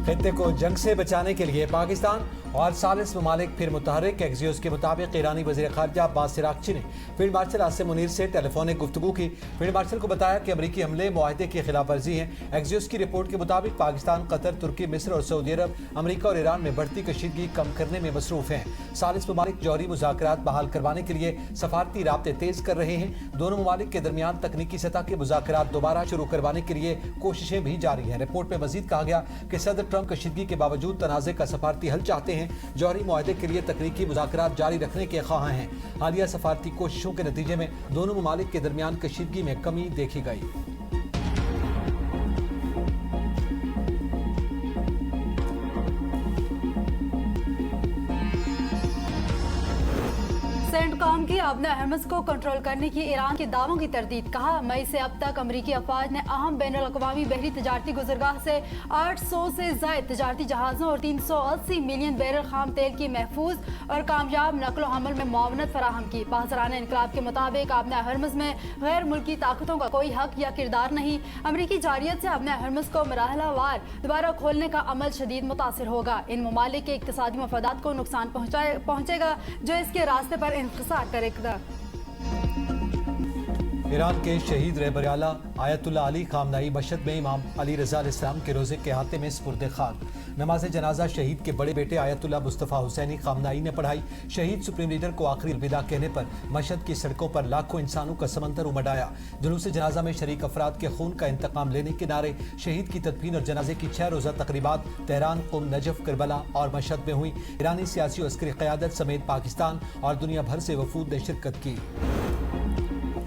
खित्ते को जंग से बचाने के लिए पाकिस्तान और सालिस ममालिक फिर मुतहर्रिक। एक्सियोस के मुताबिक ईरानी वज़ीर ख़ारजा अब्बास इराक़ची ने फील्ड मार्शल आसिम मुनीर से टेलीफोनिक गुफ्तगू की। फील्ड मार्शल को बताया कि अमरीकी हमले मुआहदे की खिलाफ वर्जी हैं। एक्सियोस की रिपोर्ट के मुताबिक पाकिस्तान, कतर, तुर्की, मिस्र और सऊदी अरब अमरीका और ईरान में बढ़ती कशीदगी कम करने में मसरूफ़ हैं। सालिस ममालिक जौहरी मुज़ाकरात बहाल करवाने के लिए सफारती राब्ते तेज़ कर रहे हैं। दोनों ममालिक के दरमियान तकनीकी सतह के मुज़ाकरात दोबारा शुरू करवाने के लिए कोशिशें भी जारी हैं। रिपोर्ट में मजीद कहा गया कि सदर ट्रंप कशीदगी के बावजूद तनाज़े का सफारती हल चाहते हैं। जौहरी मुआहदे के लिए तकनीकी मुज़ाकरात जारी रखने के ख्वाह हैं। हालिया सफारती कोशिशों के नतीजे में दोनों ममालिक के दरमियान कशीदगी में कमी देखी गई। सेंटकॉम की अपने हरमस को कंट्रोल करने की ईरान के दावों की तरदीद। कहा, मई से अब तक अमरीकी अफवाज ने अहम बैनुल-अक़वामी बहरी तजारती गुज़रगाह से 800 से ज़ायद तजारती जहाज़ों और 380 मिलियन बैरल खाम तेल की महफूज और कामयाब नकलो हमल में मुआवनत फराहम की। पासरान इनकलाब के मुताबिक अपने हरमस में गैर मुल्की ताकतों का कोई हक या किरदार नहीं। अमरीकी जारियत से अपने हरमस को मराहलावार दोबारा खोलने का अमल शदीद मुतासिर होगा। इन ममालिक के इक़्तिसादी मफादात को नुकसान पहुँचेगा जो इसके रास्ते पर इंतज़ार करेगा। ईरान के शहीद रहबर आला आयतुल्लाह अली खामनाई मशहद में इमाम अली रज़ा अलैहिस्सलाम के रोज़े के हाथे में सुपुर्द खाक। नमाज जनाजा शहीद के बड़े बेटे आयतुल्लाह मुस्तफ़ा हुसैनी खामनाई ने पढ़ाई। शहीद सुप्रीम लीडर को आखिरी अलविदा कहने पर मशहद की सड़कों पर लाखों इंसानों का समंदर उमड़ आया। जुलूस जनाजा में शरीक अफराद के खून का इंतकाम लेने के नारे, शहीद की तदफीन और जनाजे की 6 रोज़ा तकरीबात तेहरान, कुम, नजफ, करबला और मशहद में हुई। ईरानी सियासी और अस्करी क़यादत समेत पाकिस्तान और दुनिया भर से वफूद ने शिरकत की।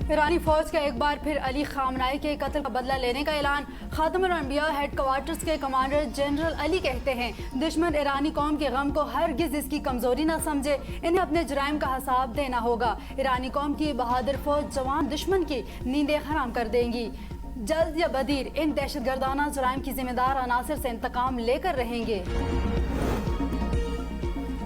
ईरानी फौज का एक बार फिर अली खामनाई के कत्ल का बदला लेने का ऐलान। खातमुल अंबिया हेडक्वार्टर्स के कमांडर जनरल अली कहते हैं, दुश्मन ईरानी कौम के गम को हरगिज इसकी कमजोरी न समझे, इन्हें अपने जुराइम का हिसाब देना होगा। ईरानी कौम की बहादुर फौज जवान दुश्मन की नींदें हराम कर देंगी। जल्द या बदीर इन दहशतगर्दाना जुराइम की जिम्मेदार अनासर से इंतकाम लेकर रहेंगे।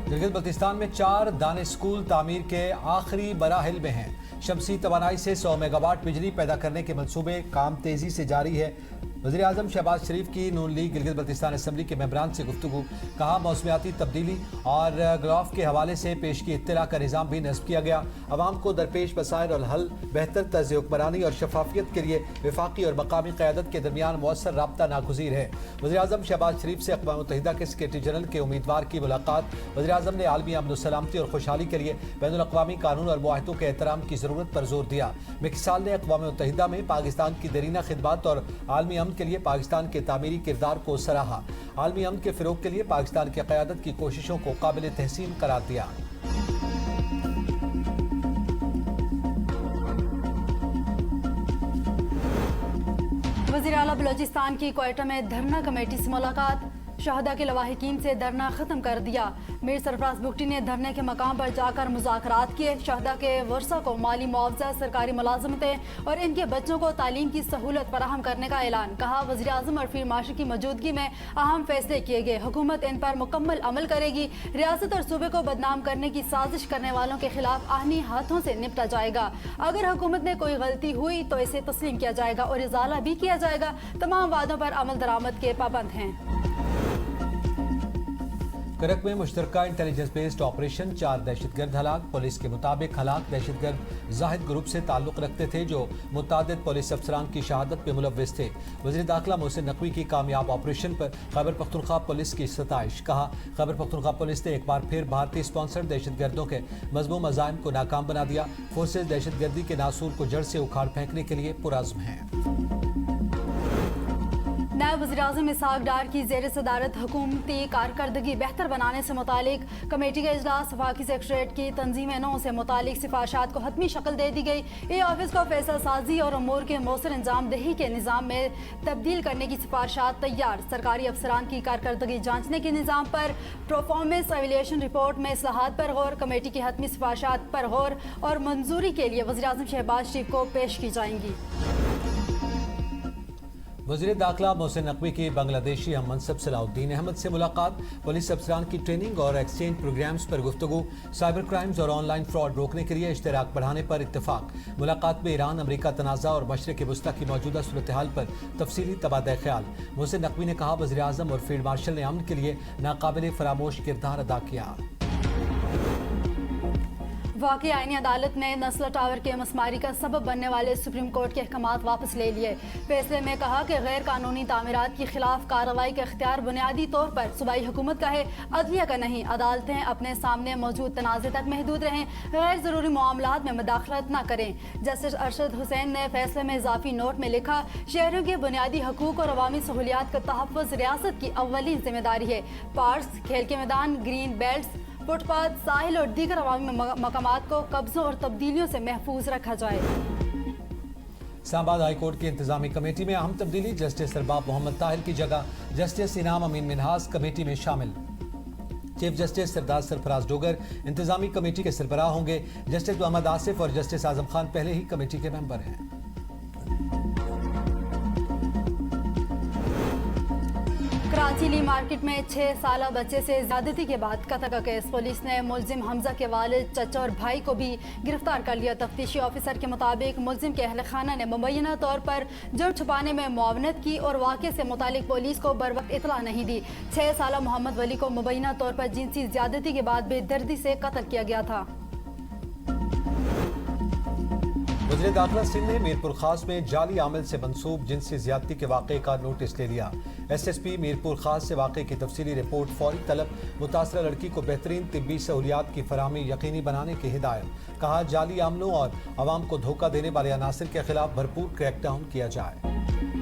गिलगित बल्तिस्तान में 4 दाने स्कूल तामीर के आखिरी मराहिल में हैं। शमसी तवानाई से 100 मेगावाट बिजली पैदा करने के मंसूबे काम तेजी से जारी है। वज़ीर आज़म शहबाज शरीफ की नून लीग गिलगित बल्तिस्तान असम्बली के मेंबरान से गुफ्तगू। कहा, मौसमियाती तब्दीली और ग्राफ के हवाले से पेश की इत्तला का निज़ाम भी नस्ब किया गया। अवाम को दरपेश मसाइल और हल, बेहतर तर्ज़ हुक्मरानी और शफाफियत के लिए वफाकी और मकामी क़यादत के दरमियान मौसर राब्ता नागुज़ीर है। वज़ीर आज़म शहबाज शरीफ से अक़वाम मुत्तहिदा के सेक्रेटरी जनरल के उम्मीदवार की मुलाकात। वज़ीर आज़म ने आलमी अमन व सलामती और खुशहाली के लिए बैनुल-अक़वामी कानून और मुआहदों के एहतराम की ज़रूरत पर जोर दिया। मिसाल ने अक़वाम मुत्तहिदा में पाकिस्तान की देरीना खिदमत और आलमी अमन के लिए पाकिस्तान के तामीरी किरदार को सराहा। आलमी अमन के फ़रोग़ के लिए पाकिस्तान की क़यादत की कोशिशों को काबिल तहसीन करार दिया। वज़ीर आला बलोचिस्तान की क्वेटा में धरना कमेटी से मुलाकात। शहदा के लवाहिकीन से धरना ख़त्म कर दिया। मीर सरफराज बुगटी ने धरने के मकाम पर जाकर मुज़ाकरात किए। शहदा के वर्सा को माली मुआवजा, सरकारी मुलाजमतें और इनके बच्चों को तालीम की सहूलत फराहम करने का ऐलान। कहा, वज़ीर आज़म और फील्ड मार्शल की मौजूदगी में अहम फैसले किए गए। हुकूमत इन पर मुकम्मल अमल करेगी। रियासत और सूबे को बदनाम करने की साजिश करने वालों के खिलाफ आहनी हाथों से निपटा जाएगा। अगर हुकूमत ने कोई गलती हुई तो इसे तस्लीम किया जाएगा और इजाला भी किया जाएगा। तमाम वादों पर अमल दरामद के पाबंद हैं। करक में मुश्तरका इंटेलिजेंस बेस्ड ऑपरेशन, 4 दहशतगर्द हलाक। पुलिस के मुताबिक हलाक दहशतगर्द जाहिद ग्रुप से ताल्लुक़ रखते थे जो मुतादिद पुलिस अफसरान की शहादत में मुलव्विस थे। वज़ीर दाखिला मोहसिन नकवी की कामयाब ऑपरेशन पर खैबर पख्तूनख्वा पुलिस की सताइश। कहा, खैबर पख्तूनख्वा पुलिस ने एक बार फिर भारतीय स्पॉन्सर्ड दहशतगर्दों के मज़मूम अज़ाइम को नाकाम बना दिया। फोर्सेज दहशतगर्दी के नासूर को जड़ से उखाड़ फेंकने के लिए पुरअज़्म हैं। नायब वज़ीर-ए-आज़म इसहाक़ डार की ज़ेर सदारत हुकूमती कारकर्दगी बेहतर बनाने से मुतालिक कमेटी का इजलास। वफाकी सेक्रेटरीट की तंजीम नौ से मुतालिक सिफारिशात को हतमी शक्ल दे दी गई। ये ऑफिस को फैसला साजी और अमूर के मौसर इंजाम दही के निज़ाम में तब्दील करने की सिफारिशात तैयार। सरकारी अफसरान की कारकर्दगी जाँचने के निज़ाम पर परफॉर्मेंस एवेल्यूएशन रिपोर्ट में इस्लाहात पर गौर। कमेटी की हतमी सिफारिशात पर गौर और मंजूरी के लिए वज़ीर-ए-आज़म शहबाज शरीफ को पेश की जाएंगी। वज़ीर दाखिला मोहसिन नकवी की बांग्लादेशी हम मनसब सलाउद्दीन अहमद से मुलाकात, पुलिस अफसरान की ट्रेनिंग और एक्सचेंज प्रोग्राम्स पर गुफ्तगू, साइबर क्राइम्स और ऑनलाइन फ्रॉड रोकने के लिए इश्तराक बढ़ाने पर इत्तफाक। मुलाकात में ईरान अमरीका तनाज़ा और मशरिक़ वस्ता की मौजूदा सूरत हाल पर तफसीली तबादला ख्याल। मोहसिन नकवी ने कहा, वज़ीर आज़म और फील्ड मार्शल ने अमन के लिए नाकाबिल फरामोश किरदार अदा किया। वाकई आईनी अदालत ने नस्ल टावर के मसमारी का सबब बनने वाले सुप्रीम कोर्ट के अहकामात वापस ले लिए। फैसले में कहा कि गैर कानूनी तामीरात के खिलाफ कार्रवाई का इख्तियार बुनियादी तौर पर सूबाई हुकूमत का है, अदलिया का नहीं। अदालतें अपने सामने मौजूद तनाज़े तक महदूद रहें, गैर ज़रूरी मामलात में मुदाखलत न करें। जस्टिस अरशद हुसैन ने फैसले में इजाफी नोट में लिखा, शहरों के बुनियादी हकूक और अवामी सहूलियात का तहफ़्फ़ुज़ रियासत की अव्वलीन जिम्मेदारी है। पार्क्स, खेल के मैदान, ग्रीन बेल्ट, फुटपाथ, साहिल और दीगर अवामी मकामात को कब्जों और तब्दीलियों से महफूज रखा जाए। इस्लामाबाद हाई कोर्ट की इंतजामी कमेटी में अहम तब्दीली, जस्टिस अरबाब मोहम्मद ताहिर की जगह जस्टिस इनाम अमीन मिनहास कमेटी में शामिल। चीफ जस्टिस सरदार सरफराज डोगर इंतजामी कमेटी के सरबराह होंगे। जस्टिस मोहम्मद आसिफ और जस्टिस आजम खान पहले ही कमेटी के मेंबर हैं। कराची ली मार्केट में 6 साला बच्चे से ज्यादती के बाद कत्ल का केस। पुलिस ने मुलजिम हमजा के वालिद, चचा और भाई को भी गिरफ्तार कर लिया। तफ्तीशी ऑफिसर के मुताबिक मुलजिम के अहल खाना ने मुबैना तौर पर जुर्म छुपाने में मुआवनत की और वाक़े से मुतालिक पुलिस को बर वक्त इतला नहीं दी। 6 साला मोहम्मद वली को मुबैना तौर पर जिनसी ज्यादती के बाद बेदर्दी से कत्ल किया गया था। वज़ीर दाखिला सिंह ने मीरपुर खास में जाली आमिल से मंसूब जिनसी ज्यादती के वाक़े का नोटिस ले लिया। SSP मीरपुर खास से वाक़े की तफसीली रिपोर्ट फौरी तलब, मुतासरा लड़की को बेहतरीन तिब्बी सहूलियात की फराहमी यकीनी बनाने की हिदायत। कहा, जाली आमलों और आवाम को धोखा देने वाले अनासिर के खिलाफ भरपूर क्रैकडाउन किया जाए।